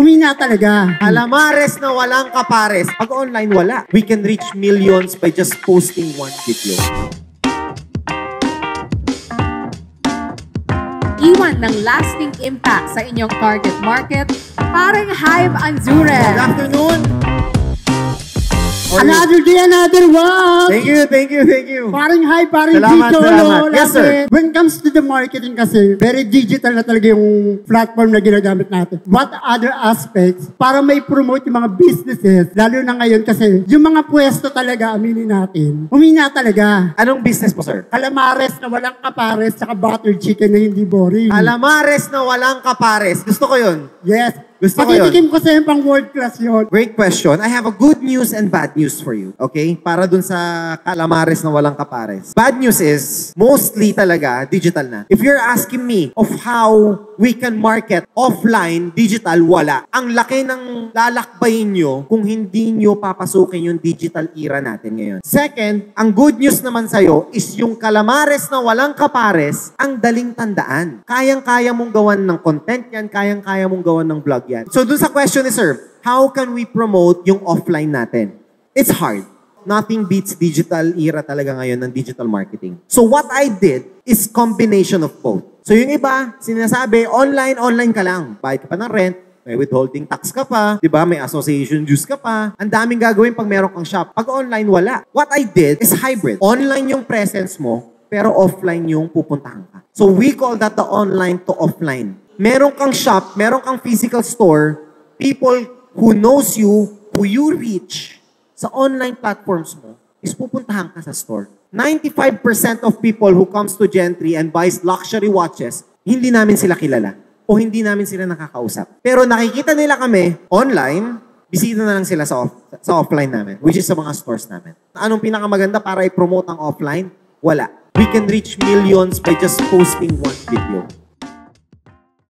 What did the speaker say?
Humina talaga. Calamares na walang kapares. Pag online, wala. We can reach millions by just posting one video. Iwan ng lasting impact sa inyong target market, parang Hive Anzure. Good afternoon. Another day, another one. Thank you, thank you, thank you. Parang hi, parang Salamat, dito. salamat. Yes, sir. When it comes to the marketing kasi, very digital na talaga yung platform na ginagamit natin. What other aspects para may promote yung mga businesses, lalo na ngayon kasi yung mga pwesto talaga, aminin natin, humina talaga. Anong business po, sir? Calamares na walang kapares, saka buttered chicken na hindi boring. Calamares na walang kapares. Gusto ko yun. Yes. Gusto ko yun. Pakitikim ko sa yung pang world class yun. Great question. I have a good news and bad news for you. Okay? Para dun sa calamares na walang kapares. Bad news is, mostly talaga, digital na. If you're asking me of how we can market offline, digital, wala. Ang laki ng lalakbayin nyo kung hindi nyo papasukin yung digital era natin ngayon. Second, ang good news naman sa'yo is yung calamares na walang kapares, ang daling tandaan. Kayang-kaya mong gawan ng content yan, kayang-kaya mong gawan ng vlog yan. So dun sa question ni Sir, how can we promote yung offline natin? It's hard. Nothing beats digital era talaga ngayon ng digital marketing. So what I did is combination of both. So yung iba, sinasabi, online ka lang. Bayad ka pa ng rent, may withholding tax ka pa, di ba? May association dues ka pa. Ang daming gagawin pag meron kang shop. Pag online, wala. What I did is hybrid. Online yung presence mo, pero offline yung pupuntahan ka. So we call that the online to offline. Meron kang shop, meron kang physical store, people who knows you, who you reach sa online platforms mo, is pupuntahan ka sa store. 95% of people who comes to Gentry and buys luxury watches, hindi namin sila kilala o hindi namin sila nakakausap. Pero nakikita nila kami online, bisita na lang sila sa offline namin, which is sa mga stores namin. Anong pinakamaganda para i-promote ang offline? Wala. We can reach millions by just posting one video.